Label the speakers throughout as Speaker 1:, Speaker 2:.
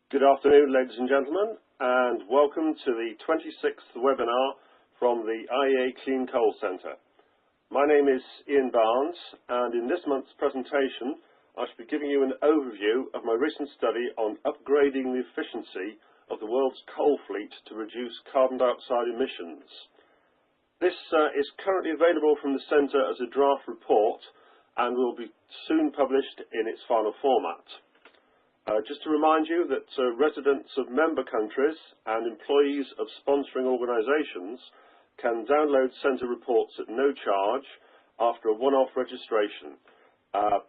Speaker 1: Good afternoon, ladies and gentlemen, and welcome to the 26th webinar from the IEA Clean Coal Centre. My name is Ian Barnes, and in this month's presentation I shall be giving you an overview of my recent study on upgrading the efficiency of the world's coal fleet to reduce carbon dioxide emissions. This is currently available from the Centre as a draft report and will be soon published in its final format. Just to remind you that residents of member countries and employees of sponsoring organisations can download Centre reports at no charge after a one-off registration.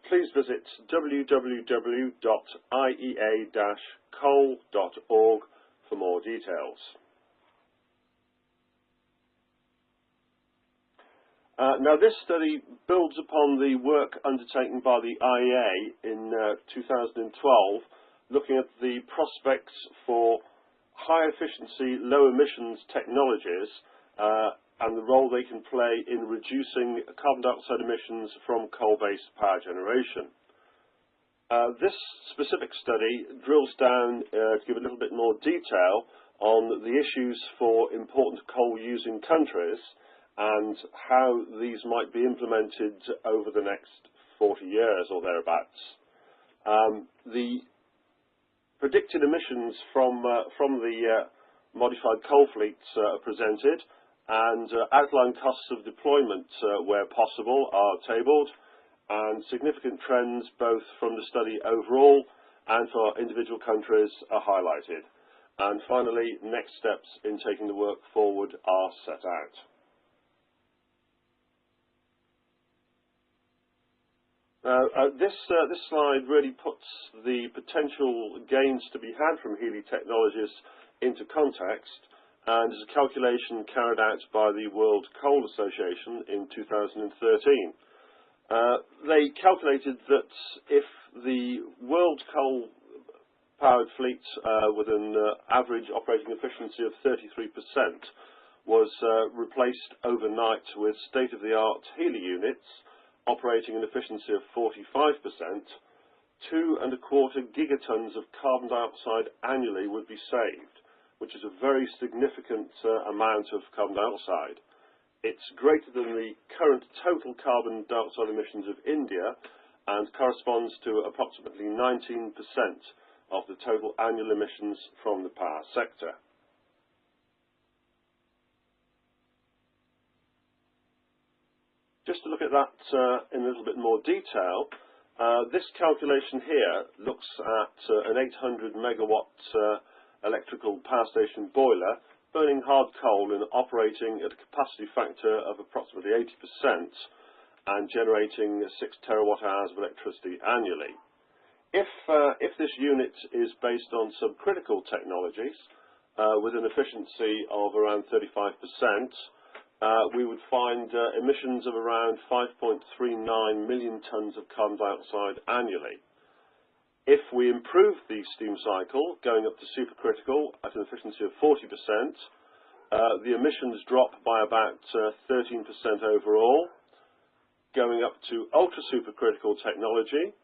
Speaker 1: Please visit www.iea-coal.org for more details. Now, this study builds upon the work undertaken by the IEA in 2012, looking at the prospects for high efficiency, low emissions technologies and the role they can play in reducing carbon dioxide emissions from coal-based power generation. This specific study drills down to give a little bit more detail on the issues for important coal-using countries and how these might be implemented over the next 40 years or thereabouts. The predicted emissions from the modified coal fleets are presented, and outline costs of deployment where possible are tabled, and significant trends both from the study overall and for individual countries are highlighted. And finally, next steps in taking the work forward are set out. This slide really puts the potential gains to be had from HELE technologies into context, and is a calculation carried out by the World Coal Association in 2013. They calculated that if the world coal-powered fleet with an average operating efficiency of 33% was replaced overnight with state-of-the-art HELE units operating an efficiency of 45%, 2.25 gigatons of carbon dioxide annually would be saved, which is a very significant amount of carbon dioxide. It's greater than the current total carbon dioxide emissions of India and corresponds to approximately 19% of the total annual emissions from the power sector. Just to look at that in a little bit more detail, this calculation here looks at an 800 megawatt electrical power station boiler burning hard coal and operating at a capacity factor of approximately 80% and generating 6 terawatt hours of electricity annually. If this unit is based on subcritical technologies with an efficiency of around 35%, we would find emissions of around 5.39 million tonnes of carbon dioxide annually. If we improve the steam cycle, going up to supercritical at an efficiency of 40%, the emissions drop by about 13% overall. Going up to ultra-supercritical technology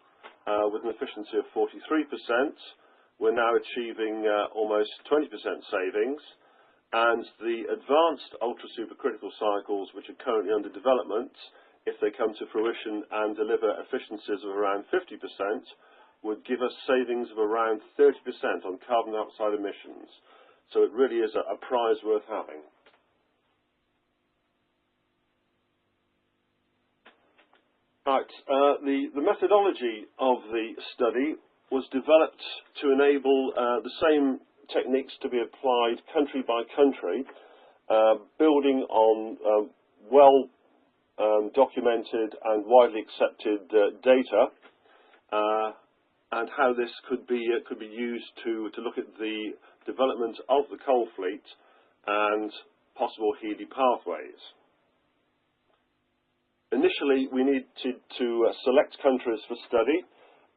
Speaker 1: with an efficiency of 43%, we're now achieving almost 20% savings. And the advanced ultra-supercritical cycles, which are currently under development, if they come to fruition and deliver efficiencies of around 50%, would give us savings of around 30% on carbon dioxide emissions. So it really is a prize worth having. Right, the methodology of the study was developed to enable the same techniques to be applied country by country, building on well documented and widely accepted data, and how this could be used to look at the development of the coal fleet and possible HELE pathways. Initially, we needed to select countries for study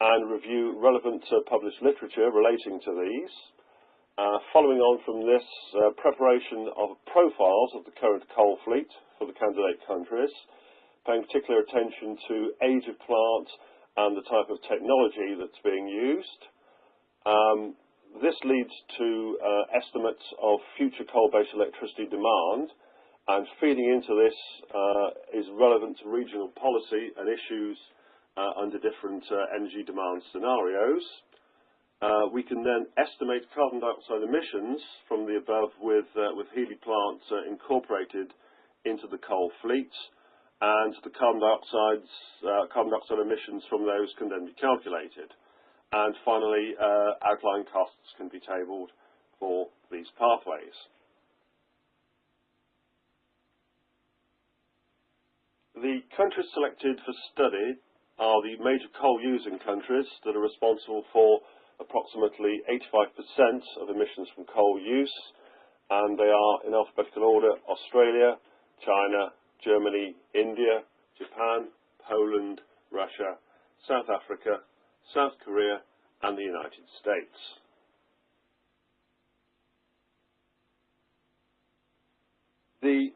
Speaker 1: and review relevant published literature relating to these. Following on from this, preparation of profiles of the current coal fleet for the candidate countries, paying particular attention to age of plant and the type of technology that's being used. this leads to estimates of future coal-based electricity demand, and feeding into this is relevant to regional policy and issues under different energy demand scenarios. We can then estimate carbon dioxide emissions from the above with HELE plants incorporated into the coal fleet, and the carbon dioxide emissions from those can then be calculated. And finally, outline costs can be tabled for these pathways. The countries selected for study are the major coal-using countries that are responsible for approximately 85% of emissions from coal use, and they are, in alphabetical order, Australia, China, Germany, India, Japan, Poland, Russia, South Africa, South Korea, and the United States. The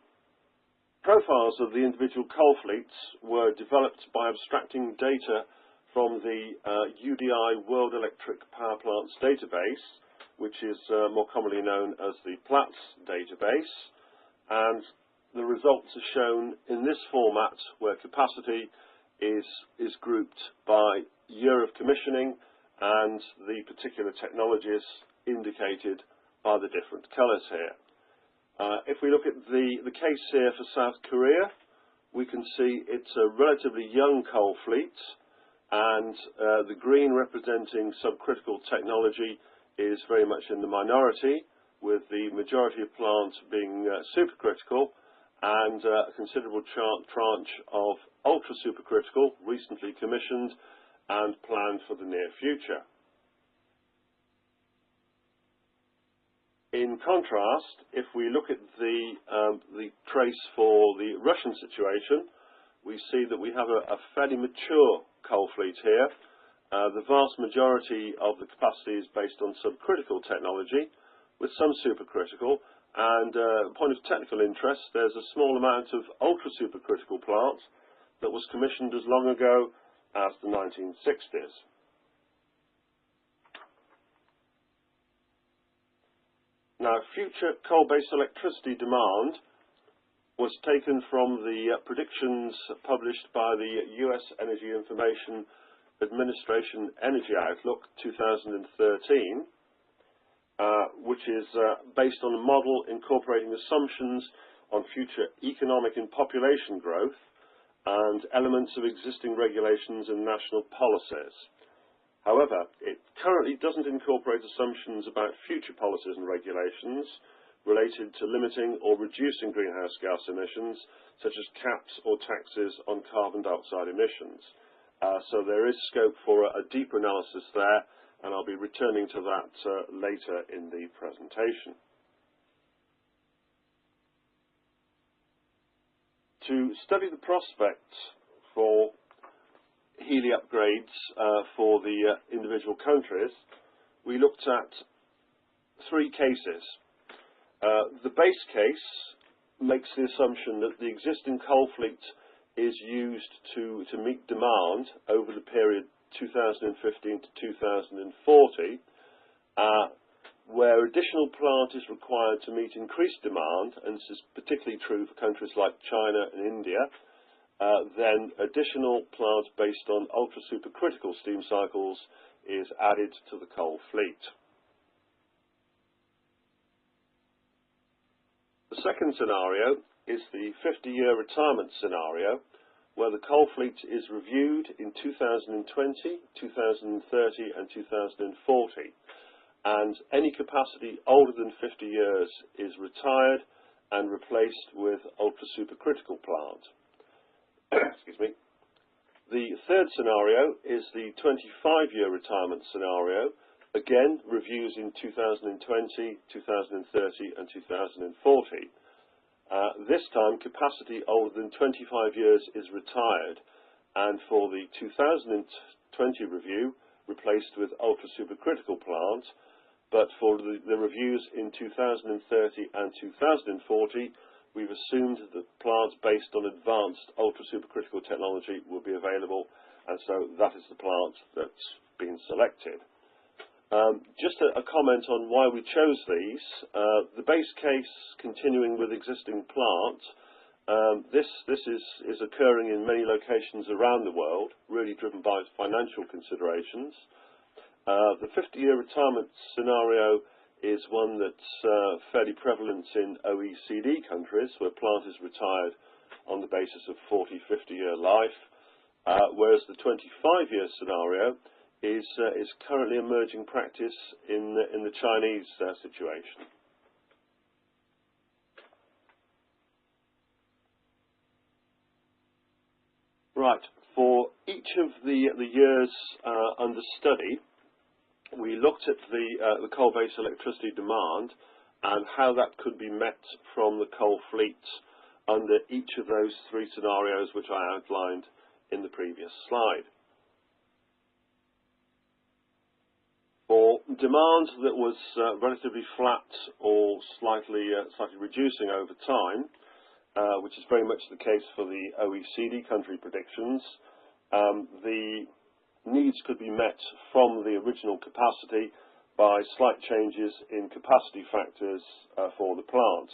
Speaker 1: profiles of the individual coal fleets were developed by abstracting data from the UDI World Electric Power Plants database, which is more commonly known as the Platts database, and the results are shown in this format, where capacity is grouped by year of commissioning and the particular technologies indicated by the different colours here. If we look at the case here for South Korea, we can see it's a relatively young coal fleet, and the green representing subcritical technology is very much in the minority, with the majority of plants being supercritical, and a considerable tranche of ultra-supercritical, recently commissioned and planned for the near future. In contrast, if we look at the trace for the Russian situation, we see that we have a fairly mature coal fleet here. The vast majority of the capacity is based on subcritical technology, with some supercritical, and point of technical interest, there's a small amount of ultra-supercritical plant that was commissioned as long ago as the 1960s. Now, future coal-based electricity demand was taken from the predictions published by the US Energy Information Administration Energy Outlook 2013, which is based on a model incorporating assumptions on future economic and population growth and elements of existing regulations and national policies. However, it currently doesn't incorporate assumptions about future policies and regulations related to limiting or reducing greenhouse gas emissions, such as caps or taxes on carbon dioxide emissions. So there is scope for a deeper analysis there, and I'll be returning to that later in the presentation. To study the prospects for HELE upgrades for the individual countries, we looked at three cases. The base case makes the assumption that the existing coal fleet is used to meet demand over the period 2015 to 2040, where additional plant is required to meet increased demand, and this is particularly true for countries like China and India. Then additional plant based on ultra-supercritical steam cycles is added to the coal fleet. The second scenario is the 50-year retirement scenario, where the coal fleet is reviewed in 2020, 2030 and 2040, and any capacity older than 50 years is retired and replaced with ultra-supercritical plant. Excuse me. The third scenario is the 25-year retirement scenario, again reviews in 2020, 2030 and 2040. This time capacity older than 25 years is retired, and for the 2020 review replaced with ultra-supercritical plant, but for the reviews in 2030 and 2040 we've assumed that plants based on advanced ultra-supercritical technology will be available, and so that is the plant that's been selected. Just a comment on why we chose these. The base case, continuing with existing plant, this is occurring in many locations around the world, really driven by financial considerations. The 50-year retirement scenario is one that's fairly prevalent in OECD countries, where plant is retired on the basis of 40, 50-year life, whereas the 25-year scenario is currently emerging practice in the Chinese situation. Right, for each of the years under study, we looked at the coal-based electricity demand and how that could be met from the coal fleet under each of those three scenarios which I outlined in the previous slide. For demand that was relatively flat or slightly reducing over time, which is very much the case for the OECD country predictions, the needs could be met from the original capacity by slight changes in capacity factors for the plant.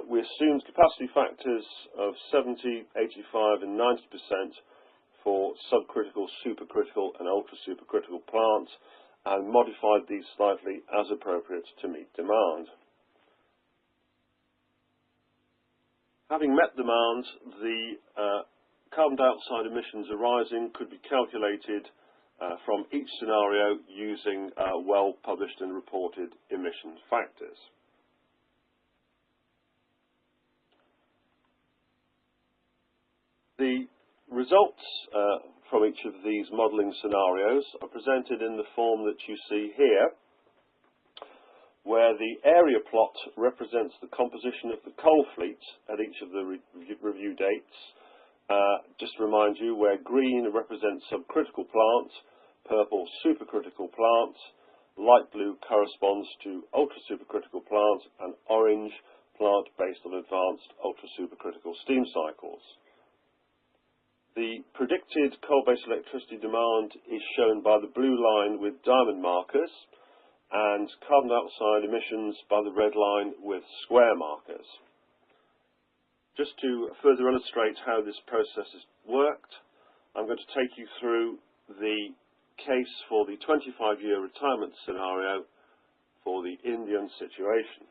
Speaker 1: We assumed capacity factors of 70, 85 and 90% for subcritical, supercritical and ultra-supercritical plants, and modified these slightly as appropriate to meet demand. Having met demand, the carbon dioxide emissions arising could be calculated from each scenario using well-published and reported emission factors. The results from each of these modelling scenarios are presented in the form that you see here, where the area plot represents the composition of the coal fleet at each of the review dates. Just to remind you, where green represents subcritical plants, purple supercritical plants, light blue corresponds to ultra-supercritical plants, and orange plant based on advanced ultra-supercritical steam cycles. The predicted coal-based electricity demand is shown by the blue line with diamond markers, and carbon dioxide emissions by the red line with square markers. Just to further illustrate how this process has worked, I'm going to take you through the case for the 25-year retirement scenario for the Indian situation.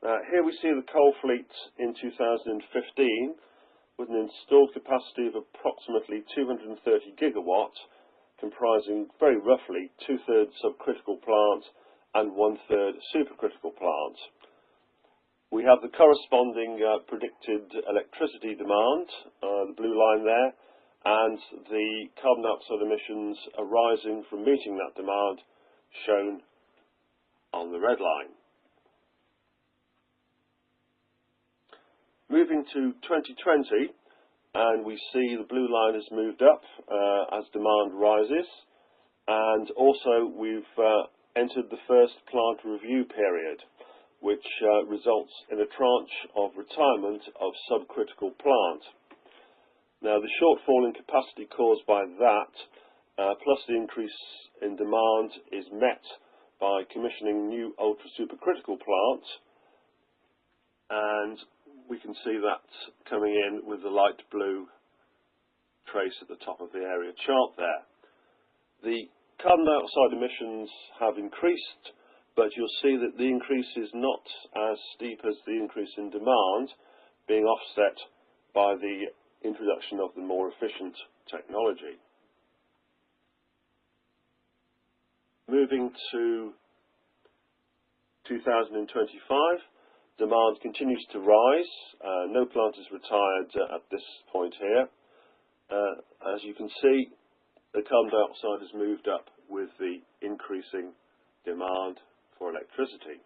Speaker 1: Here we see the coal fleet in 2015 with an installed capacity of approximately 230 gigawatts, comprising very roughly 2/3 subcritical plant and 1/3 supercritical plant. We have the corresponding predicted electricity demand, the blue line there, and the carbon dioxide emissions arising from meeting that demand shown on the red line. Moving to 2020, and we see the blue line has moved up as demand rises, and also we've entered the first plant review period, which results in a tranche of retirement of subcritical plant. Now, the shortfall in capacity caused by that, plus the increase in demand, is met by commissioning new ultra-supercritical plants, and we can see that coming in with the light blue trace at the top of the area chart there. The carbon dioxide emissions have increased, but you'll see that the increase is not as steep as the increase in demand, being offset by the introduction of the more efficient technology. Moving to 2025, demand continues to rise. No plant is retired at this point here. As you can see, the carbon dioxide has moved up with the increasing demand for electricity.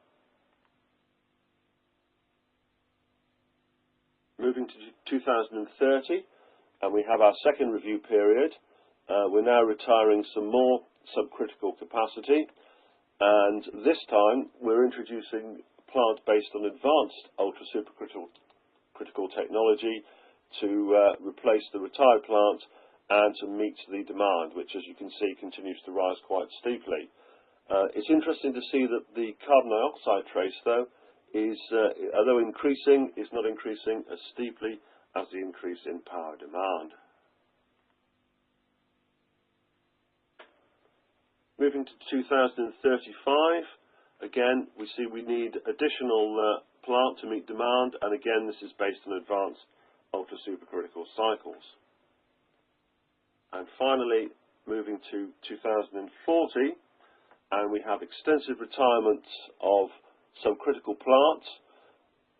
Speaker 1: Moving to 2030, and we have our second review period. We're now retiring some more subcritical capacity, and this time we're introducing plant based on advanced ultra-supercritical technology to replace the retired plant and to meet the demand, which, as you can see, continues to rise quite steeply. It's interesting to see that the carbon dioxide trace, though, is, although increasing, is not increasing as steeply as the increase in power demand. Moving to 2035, again, we see we need additional plant to meet demand, and again, this is based on advanced ultra-supercritical cycles. And finally, moving to 2040, and we have extensive retirement of subcritical plants,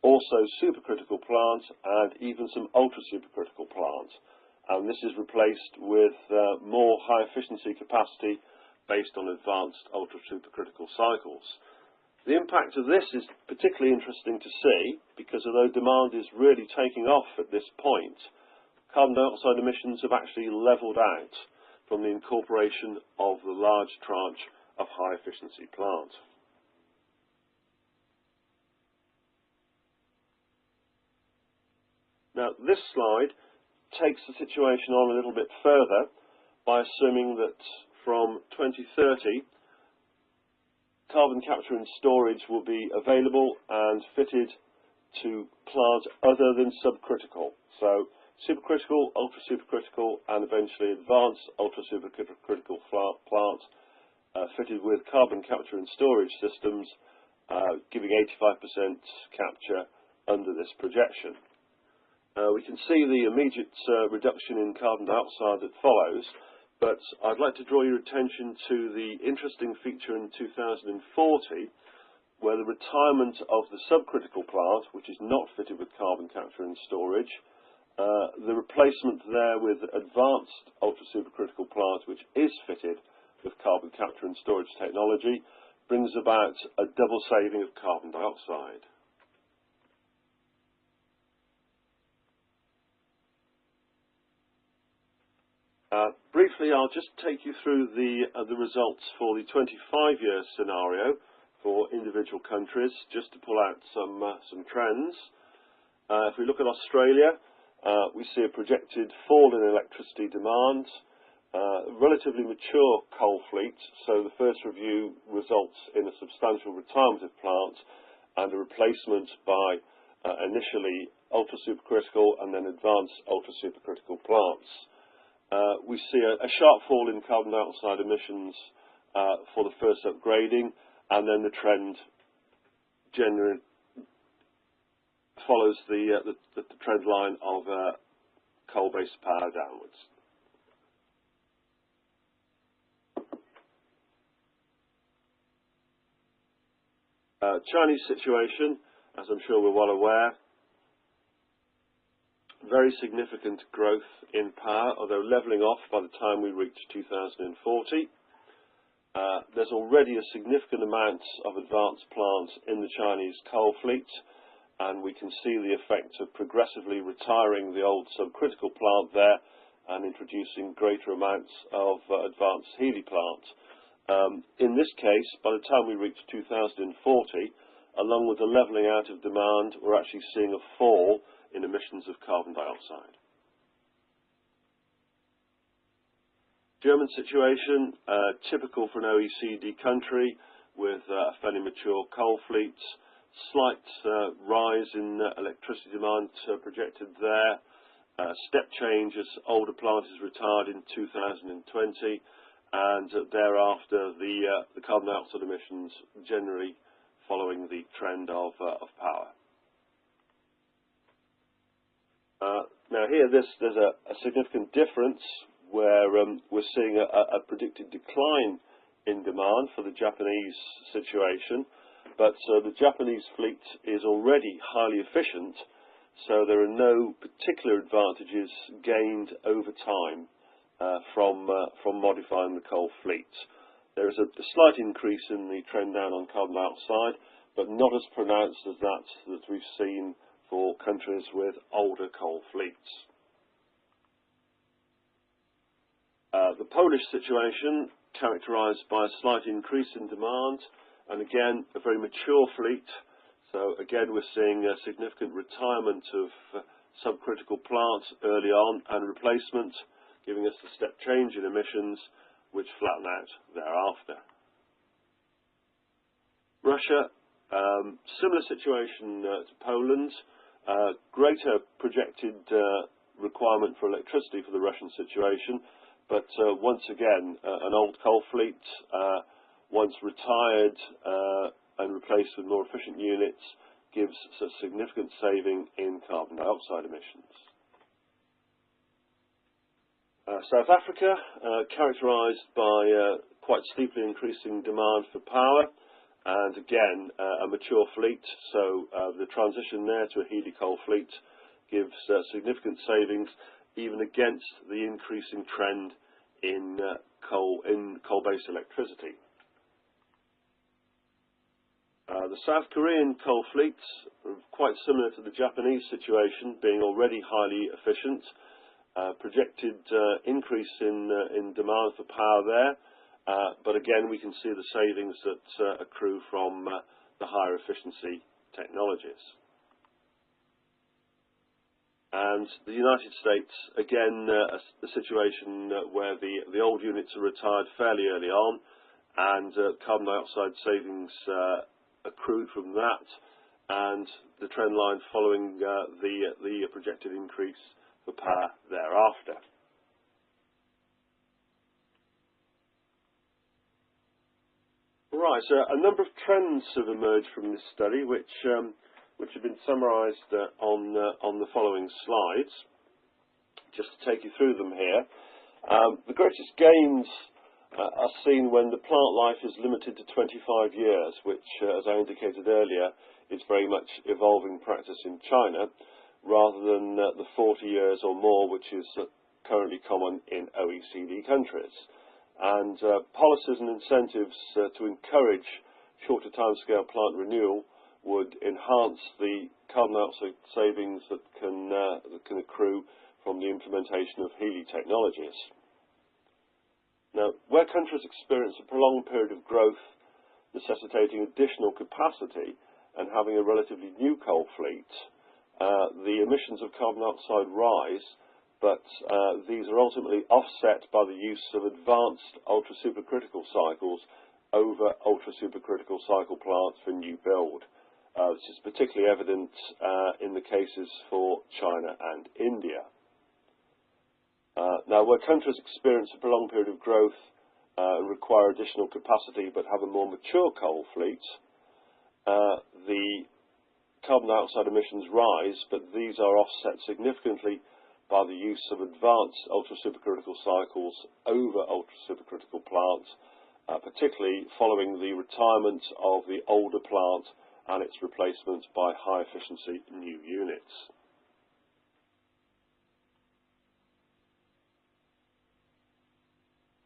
Speaker 1: also supercritical plants, and even some ultra-supercritical plants. And this is replaced with more high-efficiency capacity based on advanced ultra-supercritical cycles. The impact of this is particularly interesting to see, because although demand is really taking off at this point, carbon dioxide emissions have actually levelled out from the incorporation of the large tranche of high-efficiency plant. Now, this slide takes the situation on a little bit further by assuming that from 2030, carbon capture and storage will be available and fitted to plants other than subcritical. So supercritical, ultra-supercritical, and eventually advanced ultra-supercritical plants fitted with carbon capture and storage systems, giving 85% capture under this projection. We can see the immediate reduction in carbon dioxide that follows, but I'd like to draw your attention to the interesting feature in 2040, where the retirement of the subcritical plant, which is not fitted with carbon capture and storage, the replacement there with advanced ultra-supercritical plant, which is fitted with carbon capture and storage technology, brings about a double saving of carbon dioxide. Briefly, I'll just take you through the results for the 25-year scenario for individual countries, just to pull out some trends. If we look at Australia, we see a projected fall in electricity demand, relatively mature coal fleet, so the first review results in a substantial retirement of plants and a replacement by initially ultra-supercritical and then advanced ultra-supercritical plants. We see a sharp fall in carbon dioxide emissions for the first upgrading, and then the trend generally follows the trend line of coal-based power downwards. Chinese situation, as I'm sure we're well aware, very significant growth in power, although levelling off by the time we reach 2040. There's already a significant amount of advanced plants in the Chinese coal fleet, and we can see the effect of progressively retiring the old subcritical plant there and introducing greater amounts of advanced HELE plants. In this case, by the time we reach 2040, along with the levelling out of demand, we're actually seeing a fall in emissions of carbon dioxide. German situation, typical for an OECD country with a fairly mature coal fleet, slight rise in electricity demand projected there, step change as older plant is retired in 2020, and thereafter the carbon dioxide emissions generally following the trend of power. Now here there's a significant difference where we're seeing a predicted decline in demand for the Japanese situation, but the Japanese fleet is already highly efficient, so there are no particular advantages gained over time from modifying the coal fleet. There is a slight increase in the trend down on carbon dioxide, but not as pronounced as that we've seen for countries with older coal fleets. The Polish situation, characterised by a slight increase in demand, and again a very mature fleet, so again we're seeing a significant retirement of subcritical plants early on and replacement giving us a step change in emissions, which flatten out thereafter. Russia, similar situation to Poland, greater projected requirement for electricity for the Russian situation, but once again, an old coal fleet, once retired and replaced with more efficient units, gives a significant saving in carbon dioxide emissions. South Africa, characterised by quite steeply increasing demand for power, and again a mature fleet, so the transition there to a HELE coal fleet gives significant savings even against the increasing trend in coal-based electricity. The South Korean coal fleets are quite similar to the Japanese situation, being already highly efficient. Projected increase in demand for power there, but again we can see the savings that accrue from the higher efficiency technologies. And the United States, again a situation where the old units are retired fairly early on, and carbon dioxide savings accrued from that, and the trend line following the projected increase for power thereafter. Right, so a number of trends have emerged from this study, which have been summarised on the following slides. Just to take you through them here, the greatest gains are seen when the plant life is limited to 25 years, which, as I indicated earlier, is very much evolving practice in China, rather than the 40 years or more, which is currently common in OECD countries. And policies and incentives to encourage shorter timescale plant renewal would enhance the carbon dioxide savings that can accrue from the implementation of HELE technologies. Now, where countries experience a prolonged period of growth necessitating additional capacity and having a relatively new coal fleet, the emissions of carbon dioxide rise, but these are ultimately offset by the use of advanced ultra-supercritical cycles over ultra-supercritical cycle plants for new build. This is particularly evident in the cases for China and India. Now, where countries experience a prolonged period of growth and require additional capacity but have a more mature coal fleet, the carbon dioxide emissions rise, but these are offset significantly by the use of advanced ultra-supercritical cycles over ultra-supercritical plants, particularly following the retirement of the older plant and its replacement by high-efficiency new units.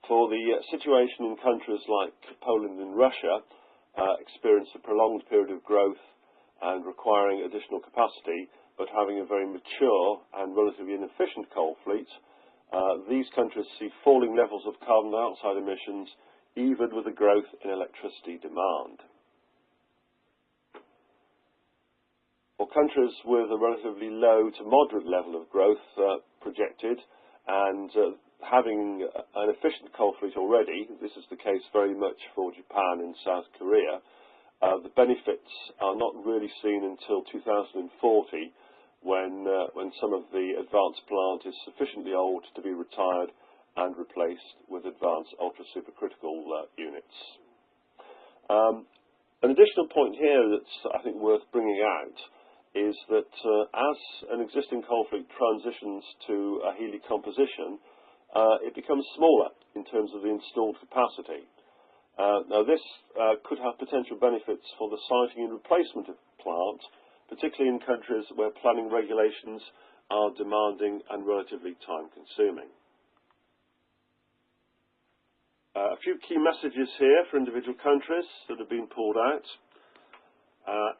Speaker 1: For the situation in countries like Poland and Russia, experience a prolonged period of growth and requiring additional capacity, but having a very mature and relatively inefficient coal fleet, these countries see falling levels of carbon dioxide emissions even with a growth in electricity demand. For countries with a relatively low to moderate level of growth projected and having an efficient coal fleet already, this is the case very much for Japan and South Korea, the benefits are not really seen until 2040, when some of the advanced plant is sufficiently old to be retired and replaced with advanced ultra-supercritical units. An additional point here that's, I think, worth bringing out is that as an existing coal fleet transitions to a HELE composition, it becomes smaller in terms of the installed capacity. Now, this could have potential benefits for the siting and replacement of plant, particularly in countries where planning regulations are demanding and relatively time-consuming. A few key messages here for individual countries that have been pulled out.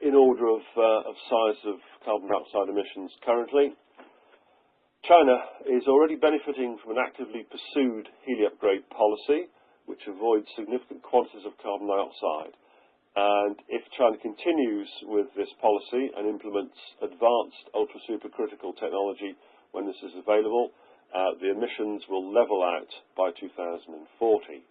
Speaker 1: In order of size of carbon dioxide emissions currently, China is already benefiting from an actively pursued HELE upgrade policy, which avoids significant quantities of carbon dioxide. And if China continues with this policy and implements advanced ultra-supercritical technology when this is available, the emissions will level out by 2040.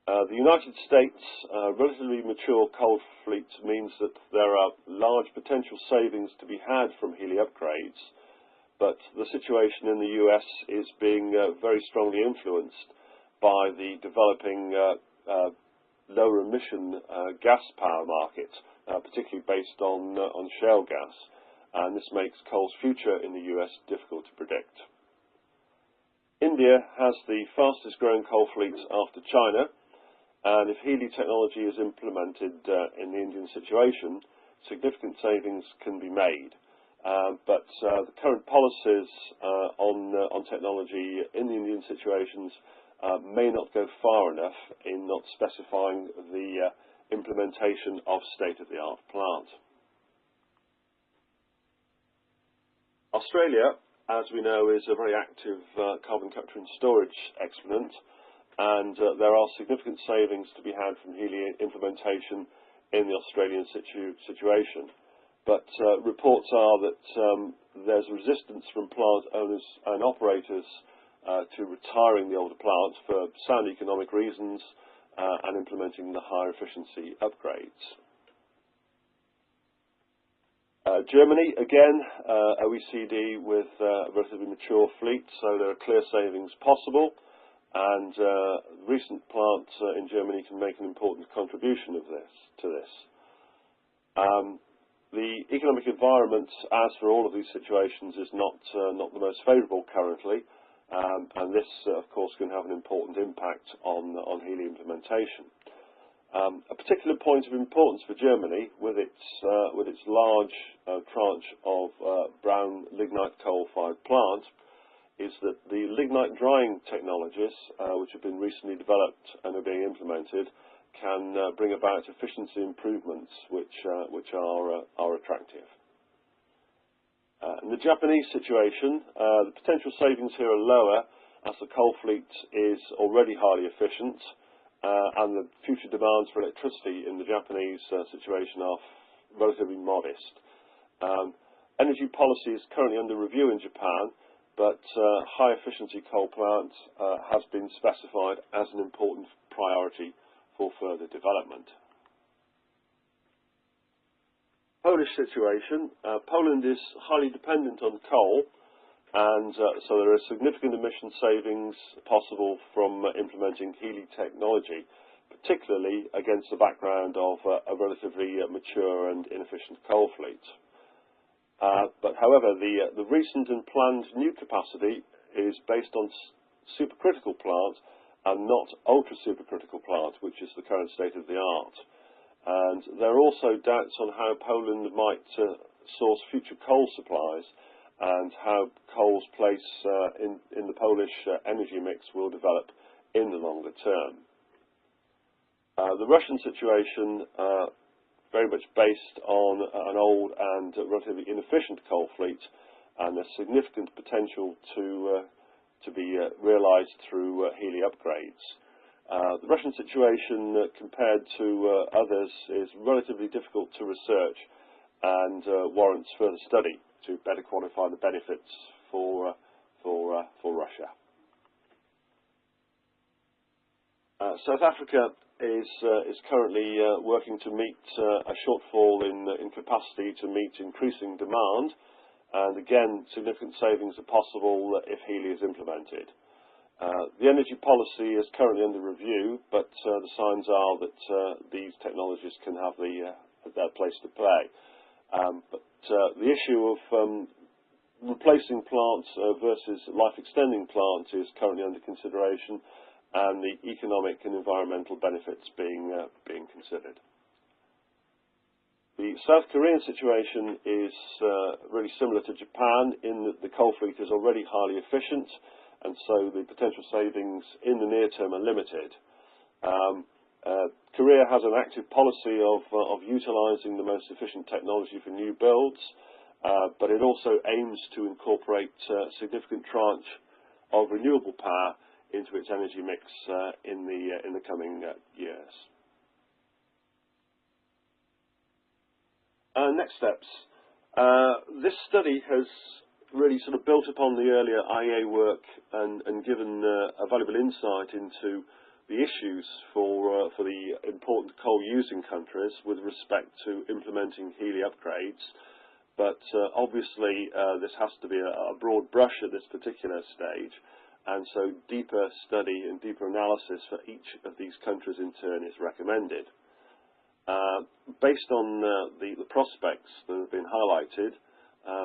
Speaker 1: The United States' relatively mature coal fleet means that there are large potential savings to be had from HELE upgrades, but the situation in the US is being very strongly influenced by the developing lower emission gas power market, particularly based on shale gas, and this makes coal's future in the US difficult to predict. India has the fastest growing coal fleet after China, and if HELE technology is implemented in the Indian situation, significant savings can be made. But the current policies on technology in the Indian situations may not go far enough in not specifying the implementation of state-of-the-art plant. Australia, as we know, is a very active carbon capture and storage exponent, and there are significant savings to be had from HELE implementation in the Australian situation. But reports are that there's resistance from plant owners and operators to retiring the older plants for sound economic reasons and implementing the higher efficiency upgrades. Germany, again, OECD with a relatively mature fleet, so there are clear savings possible, and recent plants in Germany can make an important contribution to this. The economic environment, as for all of these situations, is not the most favourable currently, and this, of course, can have an important impact on HELE implementation. A particular point of importance for Germany, with its large tranche of brown lignite coal-fired plant, is that the lignite drying technologies, which have been recently developed and are being implemented, can bring about efficiency improvements which are attractive. In the Japanese situation, the potential savings here are lower as the coal fleet is already highly efficient, and the future demands for electricity in the Japanese situation are relatively modest. Energy policy is currently under review in Japan, but high efficiency coal plant has been specified as an important priority for further development. Polish situation. Poland is highly dependent on coal, and so there are significant emission savings possible from implementing HELE technology, particularly against the background of a relatively mature and inefficient coal fleet. But however, the recent and planned new capacity is based on supercritical plant and not ultra-supercritical plant, which is the current state of the art. And there are also doubts on how Poland might source future coal supplies and how coal's place in the Polish energy mix will develop in the longer term. The Russian situation, very much based on an old and relatively inefficient coal fleet, and there's significant potential to be realised through HELE upgrades. The Russian situation, compared to others, is relatively difficult to research and warrants further study to better quantify the benefits for Russia. South Africa is currently working to meet a shortfall in capacity to meet increasing demand, and again, significant savings are possible if HELE is implemented. The energy policy is currently under review, but the signs are that these technologies can have their place to play. But the issue of replacing plants versus life-extending plants is currently under consideration, and the economic and environmental benefits being considered. The South Korean situation is really similar to Japan in that the coal fleet is already highly efficient, and so the potential savings in the near term are limited. Korea has an active policy of utilising the most efficient technology for new builds, but it also aims to incorporate a significant tranche of renewable power into its energy mix in the coming years. Next steps. This study has really sort of built upon the earlier IEA work and given a valuable insight into the issues for the important coal-using countries with respect to implementing HELE upgrades. But obviously this has to be a broad brush at this particular stage, and so deeper study and deeper analysis for each of these countries in turn is recommended. Based on the prospects that have been highlighted,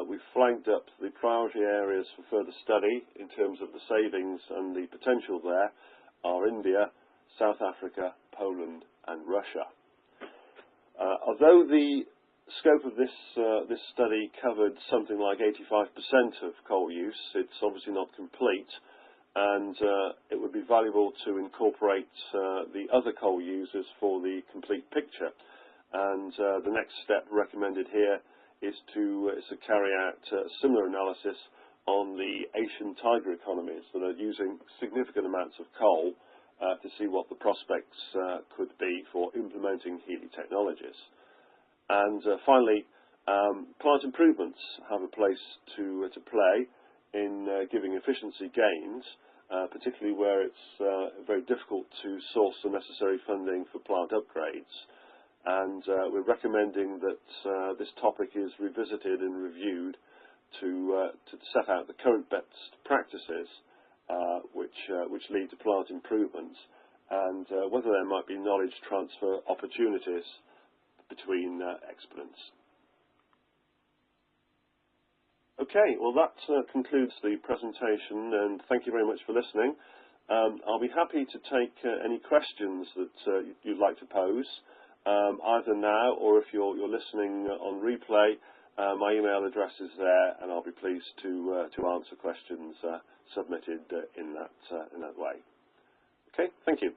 Speaker 1: we've flagged up the priority areas for further study in terms of the savings and the potential there are India, South Africa, Poland and Russia. Although the scope of this study covered something like 85% of coal use, it's obviously not complete, and it would be valuable to incorporate the other coal users for the complete picture. And the next step recommended here is to carry out a similar analysis on the Asian tiger economies that are using significant amounts of coal to see what the prospects could be for implementing HELE technologies. And finally, plant improvements have a place to play in giving efficiency gains, particularly where it's very difficult to source the necessary funding for plant upgrades. And we're recommending that this topic is revisited and reviewed to set out the current best practices which lead to plant improvements, and whether there might be knowledge transfer opportunities between exponents. Okay, well that concludes the presentation, and thank you very much for listening. I'll be happy to take any questions that you'd like to pose, either now or if you're listening on replay. My email address is there, and I'll be pleased to answer questions submitted in that way. Okay, thank you.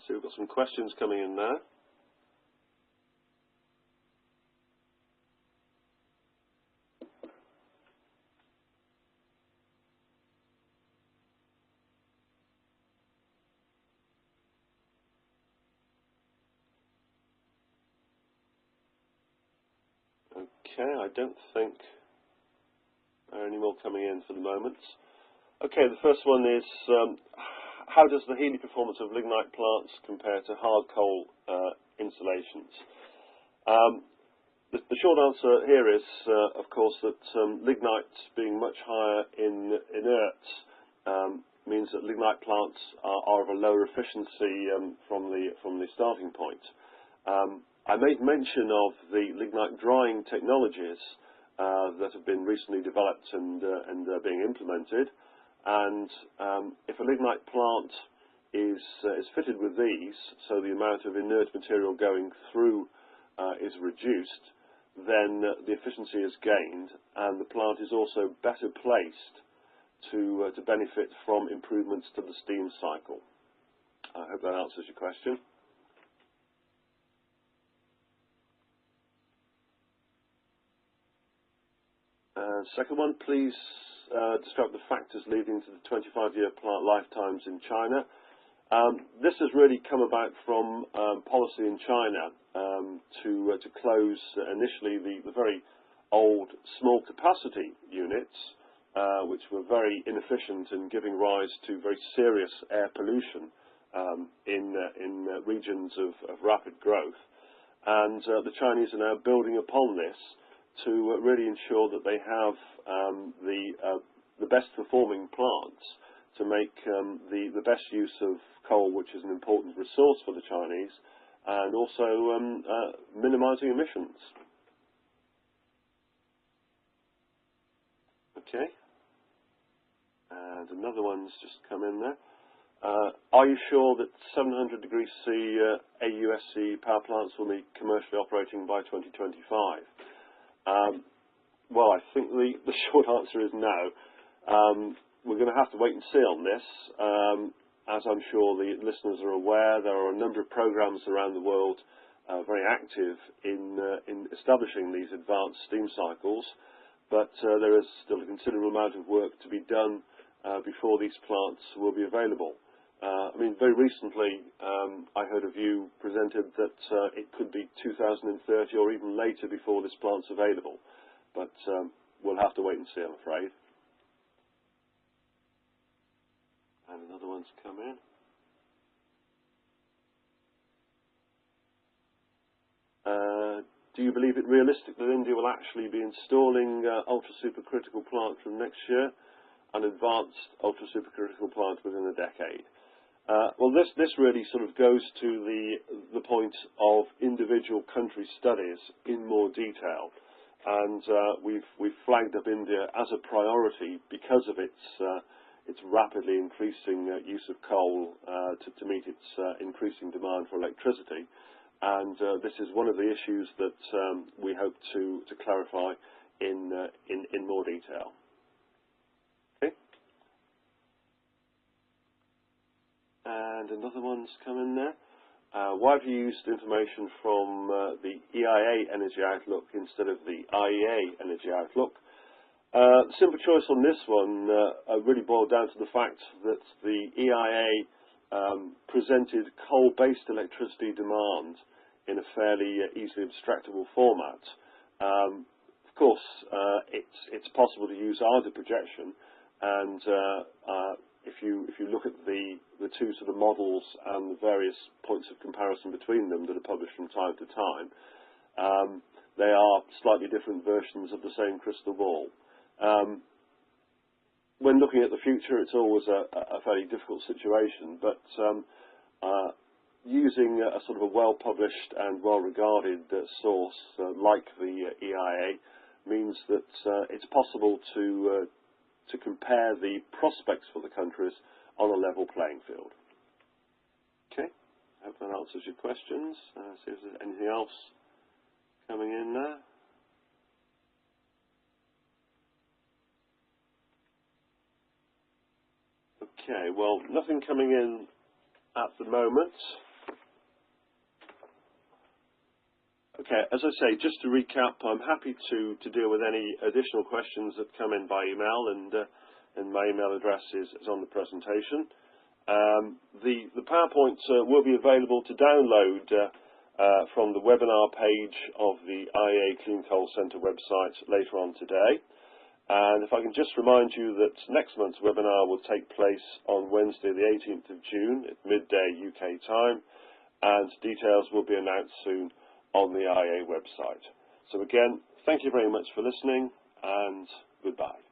Speaker 1: So we've got some questions coming in now. Okay, I don't think there are any more coming in for the moment. Okay, the first one is, how does the HELE performance of lignite plants compare to hard coal installations? The short answer here is, of course, that lignite being much higher in inerts means that lignite plants are of a lower efficiency from the starting point. I made mention of the lignite drying technologies that have been recently developed and being implemented. And if a lignite plant is fitted with these, so the amount of inert material going through is reduced, then the efficiency is gained, and the plant is also better placed to benefit from improvements to the steam cycle. I hope that answers your question. Second one, please describe the factors leading to the 25-year plant lifetimes in China. This has really come about from policy in China to close initially the very old small capacity units, which were very inefficient and giving rise to very serious air pollution in regions of rapid growth. And the Chinese are now building upon this to really ensure that they have the best performing plants to make the best use of coal, which is an important resource for the Chinese, and also minimizing emissions. Okay, and another one's just come in there. Are you sure that 700 degrees C AUSC power plants will be commercially operating by 2025? Well, I think the short answer is no. We're going to have to wait and see on this. As I'm sure the listeners are aware, there are a number of programs around the world very active in establishing these advanced steam cycles. but there is still a considerable amount of work to be done before these plants will be available. I mean, very recently I heard a view presented that it could be 2030 or even later before this plant's available, but we'll have to wait and see, I'm afraid. And another one's come in. Do you believe it realistic that India will actually be installing ultra-supercritical plant from next year, an advanced ultra-supercritical plant within a decade? Well, this really sort of goes to the point of individual country studies in more detail, and we've flagged up India as a priority because of its rapidly increasing use of coal to meet its increasing demand for electricity. And this is one of the issues that we hope to clarify in more detail. Okay. And another one's come in there. Why have you used information from the EIA Energy Outlook instead of the IEA Energy Outlook? The simple choice on this one really boiled down to the fact that the EIA presented coal-based electricity demand in a fairly easily abstractable format. Of course, it's possible to use ARDA projection, and if you look at the two sort of models and the various points of comparison between them that are published from time to time, they are slightly different versions of the same crystal ball. When looking at the future, it's always a fairly difficult situation, but using a sort of a well-published and well-regarded source like the EIA means that it's possible to compare the prospects for the countries on a level playing field. Okay, I hope that answers your questions. See if there's anything else coming in there. Okay, well, nothing coming in at the moment. Okay, as I say, just to recap, I'm happy to deal with any additional questions that come in by email, and my email address is on the presentation. The PowerPoint will be available to download from the webinar page of the IEA Clean Coal Centre website later on today. And if I can just remind you that next month's webinar will take place on Wednesday the 18th of June at midday UK time, and details will be announced soon on the IEA website. So again, thank you very much for listening, and goodbye.